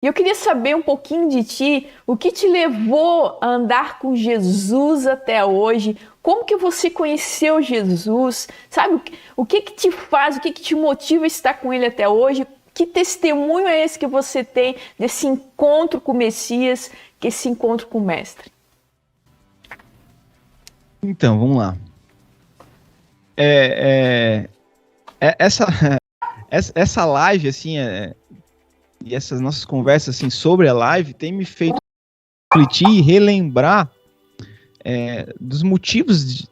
E eu queria saber um pouquinho de ti, o que te levou a andar com Jesus até hoje? Como que você conheceu Jesus? Sabe, o que te faz, o que te motiva a estar com ele até hoje? Que testemunho é esse que você tem desse encontro com o Messias, que esse encontro com o Mestre? Então, vamos lá. Essa, essa live, assim, e essas nossas conversas assim, sobre a live, tem me feito refletir e relembrar dos motivos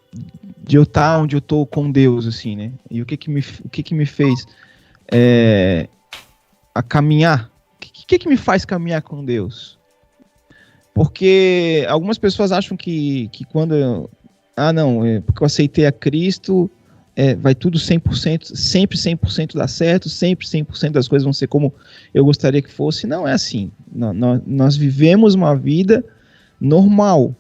de eu estar onde eu estou com Deus, assim, né? E o que me fez a caminhar? O que me faz caminhar com Deus? Porque algumas pessoas acham que quando porque eu aceitei a Cristo, vai tudo 100%, sempre 100% dar certo, sempre 100% das coisas vão ser como eu gostaria que fosse. Não é assim. Nós vivemos uma vida normal,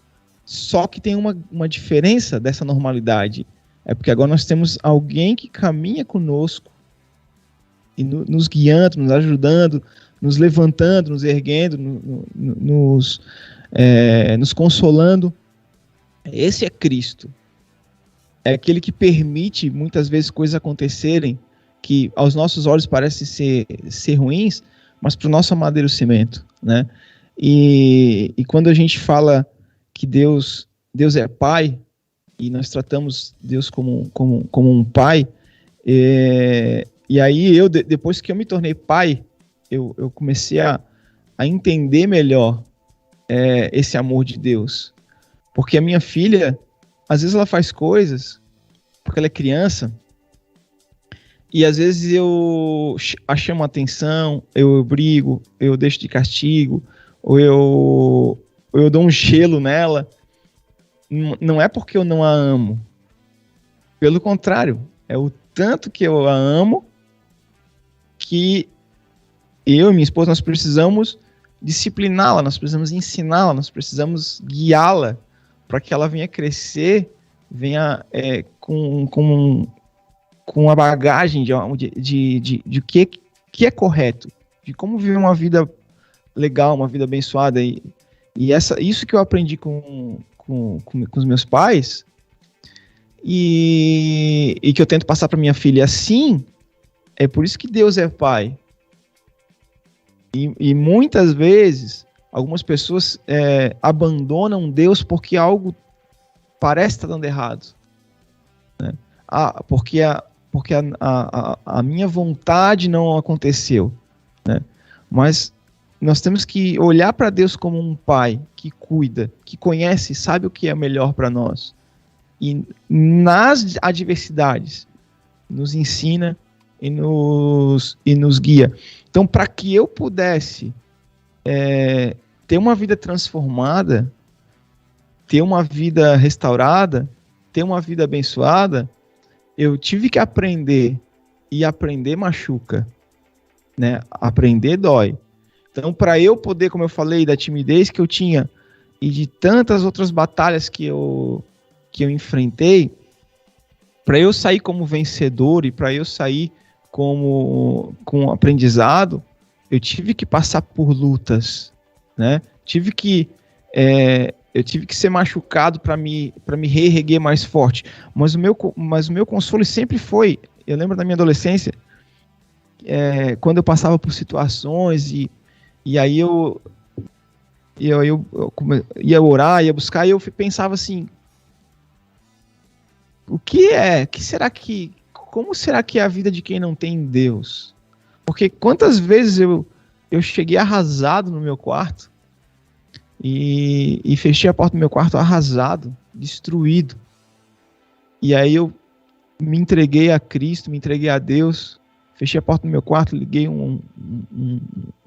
só que tem uma diferença dessa normalidade. É porque agora nós temos alguém que caminha conosco e nos guiando, nos ajudando, nos levantando, nos erguendo, nos consolando. Esse é Cristo. É aquele que permite muitas vezes coisas acontecerem que aos nossos olhos parecem ser ruins, mas para o nosso amadurecimento, né? E quando a gente fala que Deus é Pai, e nós tratamos Deus como um Pai, e aí depois que eu me tornei pai, eu comecei a entender melhor esse amor de Deus. Porque a minha filha, às vezes ela faz coisas, porque ela é criança, e às vezes eu a chamo a atenção, eu brigo, eu deixo de castigo, ou eu dou um gelo nela. Não é porque eu não a amo. Pelo contrário, é o tanto que eu a amo que eu e minha esposa, nós precisamos discipliná-la, nós precisamos ensiná-la, nós precisamos guiá-la para que ela venha crescer, venha com a bagagem de o que é correto, de como viver uma vida legal, uma vida abençoada. E isso que eu aprendi com os meus pais e que eu tento passar para minha filha assim. É por isso que Deus é Pai. E muitas vezes algumas pessoas abandonam Deus porque algo parece estar dando errado, né? Porque a minha vontade não aconteceu, né? Mas nós temos que olhar para Deus como um pai que cuida, que conhece, sabe o que é melhor para nós. E nas adversidades nos ensina e nos guia. Então, para que eu pudesse ter uma vida transformada, ter uma vida restaurada, ter uma vida abençoada, eu tive que aprender, e aprender machuca, né? Aprender dói. Então, para eu poder, como eu falei, da timidez que eu tinha e de tantas outras batalhas que eu enfrentei, para eu sair como vencedor e para eu sair com aprendizado, eu tive que passar por lutas, né? Eu tive que ser machucado para me reerguer mais forte. Mas o meu consolo sempre foi, eu lembro da minha adolescência, quando eu passava por situações e aí eu ia orar, ia buscar, e eu pensava assim, como será que é a vida de quem não tem Deus? Porque quantas vezes eu cheguei arrasado no meu quarto e fechei a porta do meu quarto arrasado, destruído. E aí eu me entreguei a Cristo, me entreguei a Deus, fechei a porta do meu quarto, liguei um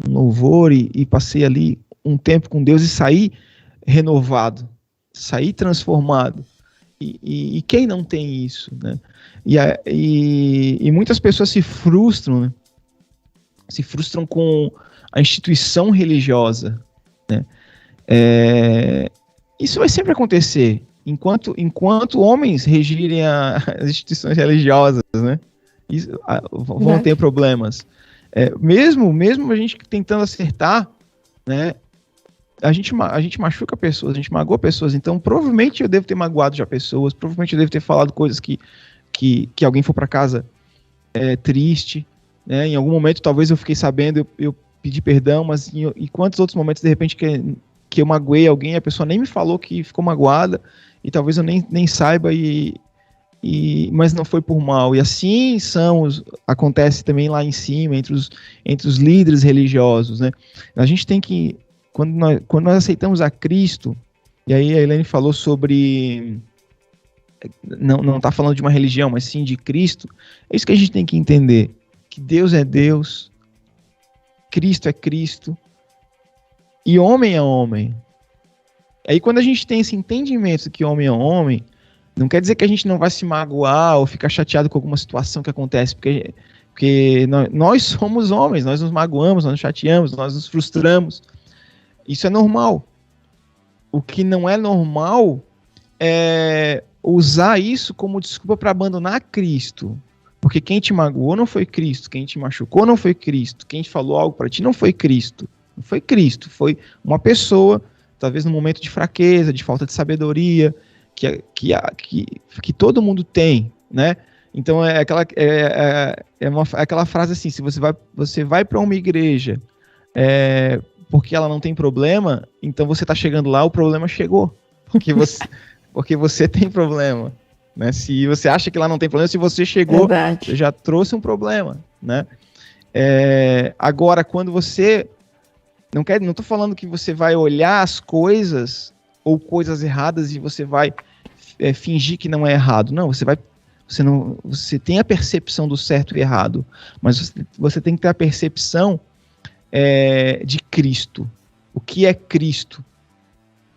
louvor e passei ali um tempo com Deus e saí renovado, saí transformado. E quem não tem isso, né? E muitas pessoas se frustram, né? Se frustram com a instituição religiosa, né? Isso vai sempre acontecer enquanto homens regirem as instituições religiosas, né? Vão ter problemas. Mesmo a gente tentando acertar, né? A gente machuca pessoas, a gente magoa pessoas. Então, provavelmente eu devo ter magoado já pessoas, provavelmente eu devo ter falado coisas que alguém for para casa triste, né? Em algum momento, talvez eu fiquei sabendo, eu pedi perdão, mas em quantos outros momentos, de repente, que eu magoei alguém, a pessoa nem me falou que ficou magoada, e talvez eu nem saiba, mas não foi por mal. E assim acontece também lá em cima, entre os líderes religiosos, né? A gente tem que, quando nós aceitamos a Cristo, e aí a Elaine falou sobre, não está falando de uma religião, mas sim de Cristo, é isso que a gente tem que entender, que Deus é Deus, Cristo é Cristo, e homem é homem. Aí quando a gente tem esse entendimento que homem é homem, não quer dizer que a gente não vai se magoar ou ficar chateado com alguma situação que acontece, porque nós somos homens, nós nos magoamos, nós nos chateamos, nós nos frustramos. Isso é normal. O que não é normal é usar isso como desculpa para abandonar Cristo. Porque quem te magoou não foi Cristo, quem te machucou não foi Cristo, quem falou algo para ti não foi Cristo. Não foi Cristo, foi uma pessoa, talvez num momento de fraqueza, de falta de sabedoria, que todo mundo tem, né? Então é aquela frase assim: se você vai para uma igreja porque ela não tem problema, então você está chegando lá, o problema chegou, porque você tem problema, né? Se você acha que lá não tem problema, se você chegou, Verdade. Você já trouxe um problema, né? Agora, quando você não estou falando que você vai olhar as coisas ou coisas erradas e você vai fingir que não é errado. Não, você tem a percepção do certo e errado, mas você tem que ter a percepção de Cristo. O que é Cristo?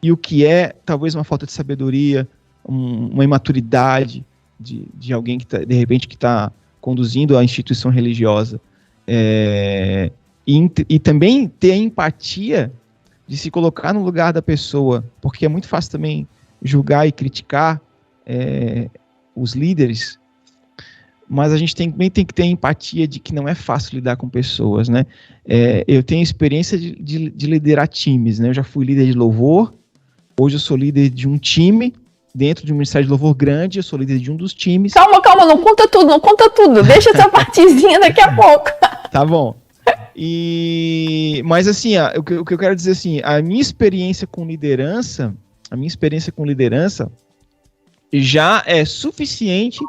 E o que é, talvez, uma falta de sabedoria, uma imaturidade de alguém que de repente que está conduzindo a instituição religiosa. E também ter a empatia de se colocar no lugar da pessoa, porque é muito fácil também julgar e criticar os líderes, mas a gente também tem que ter a empatia de que não é fácil lidar com pessoas, né? Eu tenho experiência de liderar times, né? Eu já fui líder de louvor, hoje eu sou líder de um time, dentro de um ministério de louvor grande, eu sou líder de um dos times. Calma, não conta tudo, deixa essa partezinha daqui a pouco. Tá bom. Mas assim, o que eu quero dizer assim, a minha experiência com liderança já é suficiente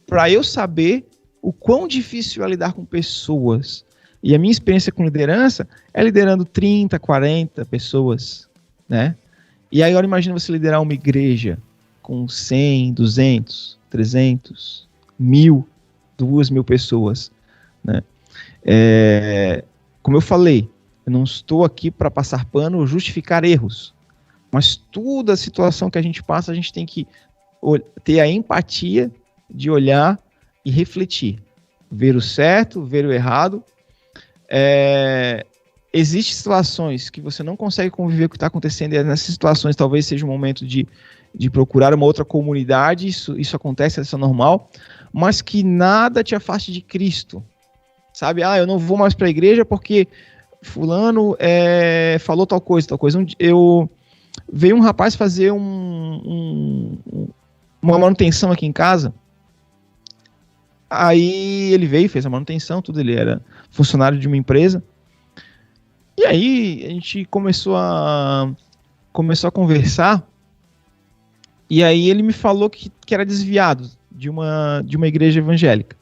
para eu saber o quão difícil é lidar com pessoas. E a minha experiência com liderança é liderando 30, 40 pessoas, né? E aí, agora imagina você liderar uma igreja com 100, 200, 300, 1.000, 2.000 pessoas, né? Como eu falei, eu não estou aqui para passar pano ou justificar erros, mas toda a situação que a gente passa, a gente tem que ter a empatia de olhar e refletir, ver o certo, ver o errado. Existem situações que você não consegue conviver com o que está acontecendo, e nessas situações talvez seja o momento de procurar uma outra comunidade, isso acontece, isso é normal, mas que nada te afaste de Cristo. Sabe? Eu não vou mais para a igreja porque fulano falou tal coisa. Veio um rapaz fazer uma manutenção aqui em casa. Aí ele veio, fez a manutenção, tudo. Ele era funcionário de uma empresa. E aí a gente começou a conversar. E aí ele me falou que era desviado de uma igreja evangélica.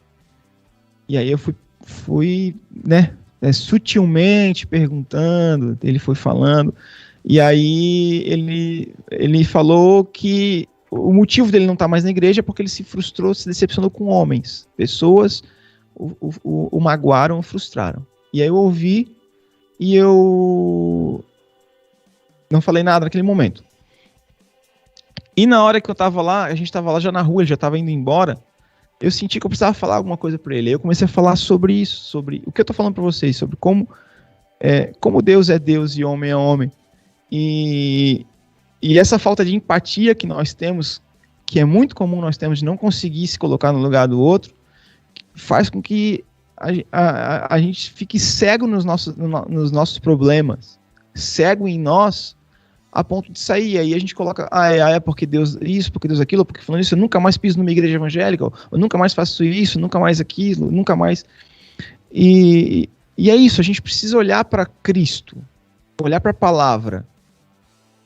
E aí eu fui, né, sutilmente perguntando, ele foi falando, e aí ele falou que o motivo dele não estar mais na igreja é porque ele se frustrou, se decepcionou com homens, pessoas o magoaram, o frustraram. E aí eu ouvi e eu não falei nada naquele momento. E na hora que eu tava lá, a gente tava lá já na rua, ele já tava indo embora, eu senti que eu precisava falar alguma coisa para ele. Aí eu comecei a falar sobre isso, sobre o que eu tô falando para vocês, sobre como Deus é Deus e homem é homem. E essa falta de empatia que nós temos, que é muito comum nós temos, de não conseguir se colocar no lugar do outro, faz com que a gente fique cego nos nossos problemas, cego em nós, a ponto de sair. Aí a gente coloca, é porque Deus isso, porque Deus aquilo, porque falando isso, eu nunca mais piso numa igreja evangélica, eu nunca mais faço isso, nunca mais aquilo, nunca mais. E é isso, a gente precisa olhar para Cristo, olhar para a palavra,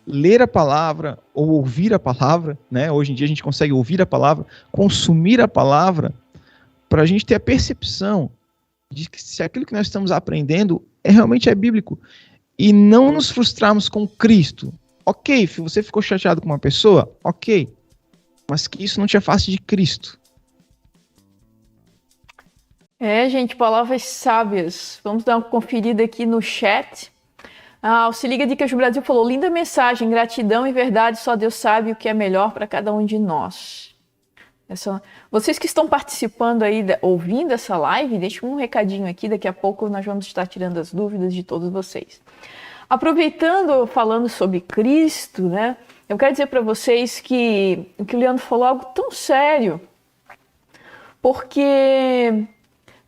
ler a palavra ou ouvir a palavra, né? Hoje em dia a gente consegue ouvir a palavra, consumir a palavra, para a gente ter a percepção de que se aquilo que nós estamos aprendendo realmente é bíblico. E não nos frustrarmos com Cristo. Ok, você ficou chateado com uma pessoa? Ok. Mas que isso não te afaste de Cristo. Gente, palavras sábias. Vamos dar uma conferida aqui no chat. O Se Liga Dicas do Brasil falou, linda mensagem, gratidão e verdade, só Deus sabe o que é melhor para cada um de nós. Vocês que estão participando aí, ouvindo essa live, deixem um recadinho aqui, daqui a pouco nós vamos estar tirando as dúvidas de todos vocês. Aproveitando, falando sobre Cristo, né, eu quero dizer para vocês que o que o Leandro falou é algo tão sério, porque,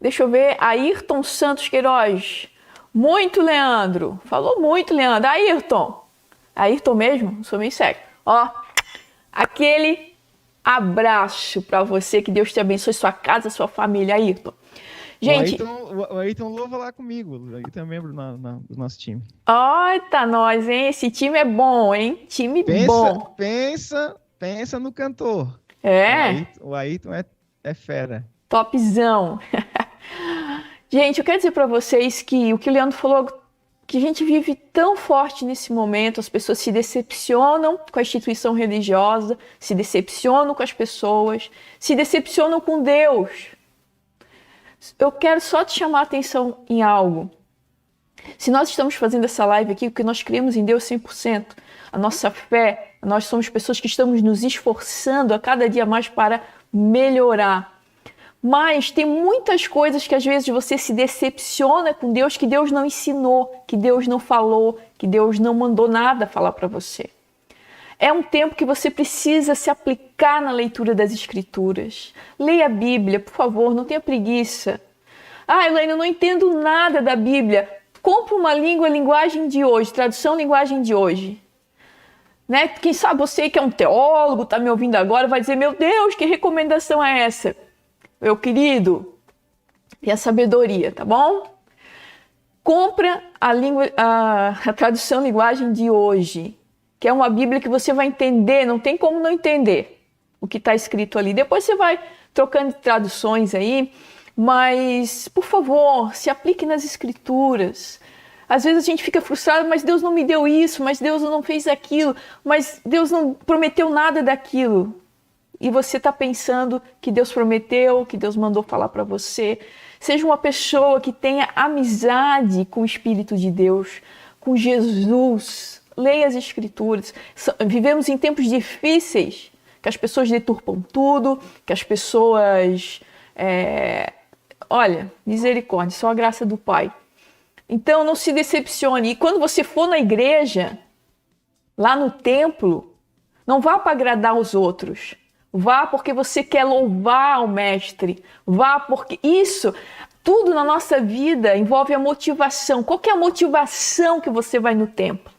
deixa eu ver, Ayrton Santos Queiroz, muito Leandro, falou muito Leandro, Ayrton mesmo, sou meio sério, aquele abraço para você, que Deus te abençoe, sua casa, sua família, Ayrton. Gente, o Ayrton louva lá comigo, o Ayrton é membro do nosso time. Tá nós, hein? Esse time é bom, hein? Time bom. Pensa no cantor. O Ayrton é fera. Topzão. Gente, eu quero dizer para vocês que o que o Leandro falou, que a gente vive tão forte nesse momento, as pessoas se decepcionam com a instituição religiosa, se decepcionam com as pessoas, se decepcionam com Deus. Eu quero só te chamar a atenção em algo. Se nós estamos fazendo essa live aqui, porque nós cremos em Deus 100%, a nossa fé, nós somos pessoas que estamos nos esforçando a cada dia mais para melhorar. Mas tem muitas coisas que às vezes você se decepciona com Deus, que Deus não ensinou, que Deus não falou, que Deus não mandou nada falar para você. É um tempo que você precisa se aplicar na leitura das Escrituras. Leia a Bíblia, por favor, não tenha preguiça. Elaine, eu não entendo nada da Bíblia. Compre uma linguagem de hoje, tradução linguagem de hoje. Né? Quem sabe você que é um teólogo, está me ouvindo agora, vai dizer, meu Deus, que recomendação é essa? Meu querido, tenha sabedoria, tá bom? Compra a tradução linguagem de hoje, que é uma Bíblia que você vai entender, não tem como não entender o que está escrito ali. Depois você vai trocando traduções aí, mas, por favor, se aplique nas Escrituras. Às vezes a gente fica frustrado, mas Deus não me deu isso, mas Deus não fez aquilo, mas Deus não prometeu nada daquilo. E você está pensando que Deus prometeu, que Deus mandou falar para você. Seja uma pessoa que tenha amizade com o Espírito de Deus, com Jesus. Leia as Escrituras. Vivemos em tempos difíceis, que as pessoas deturpam tudo, que as pessoas... Olha, misericórdia, só a graça do Pai. Então não se decepcione. E quando você for na igreja, lá no templo, não vá para agradar os outros. Vá porque você quer louvar o Mestre. Vá porque isso, tudo na nossa vida envolve a motivação. Qual que é a motivação que você vai no templo?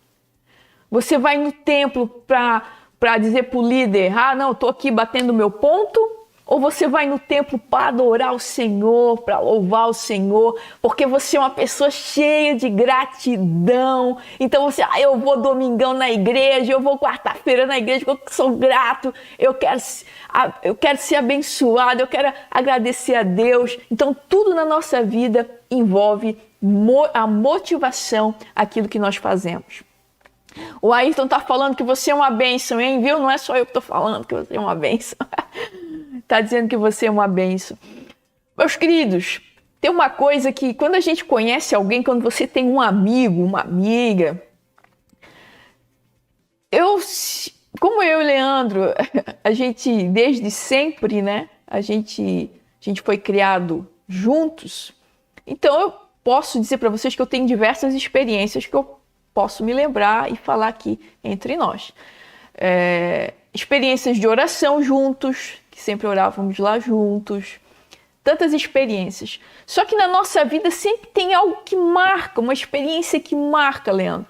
Você vai no templo para dizer para o líder, não, estou aqui batendo meu ponto? Ou você vai no templo para adorar o Senhor, para louvar o Senhor, porque você é uma pessoa cheia de gratidão. Então você, eu vou domingão na igreja, eu vou quarta-feira na igreja, porque eu sou grato, eu quero ser abençoado, eu quero agradecer a Deus. Então tudo na nossa vida envolve a motivação, aquilo que nós fazemos. O Ayrton está falando que você é uma bênção, hein? Viu? Não é só eu que estou falando que você é uma bênção. Está dizendo que você é uma bênção. Meus queridos, tem uma coisa que quando a gente conhece alguém, quando você tem um amigo, uma amiga, como eu e o Leandro, a gente desde sempre, né? A gente foi criado juntos. Então eu posso dizer para vocês que eu tenho diversas experiências que eu posso me lembrar e falar aqui entre nós. Experiências de oração juntos, que sempre orávamos lá juntos. tantas experiências. Só que na nossa vida sempre tem algo que marca, uma experiência que marca, Leandro.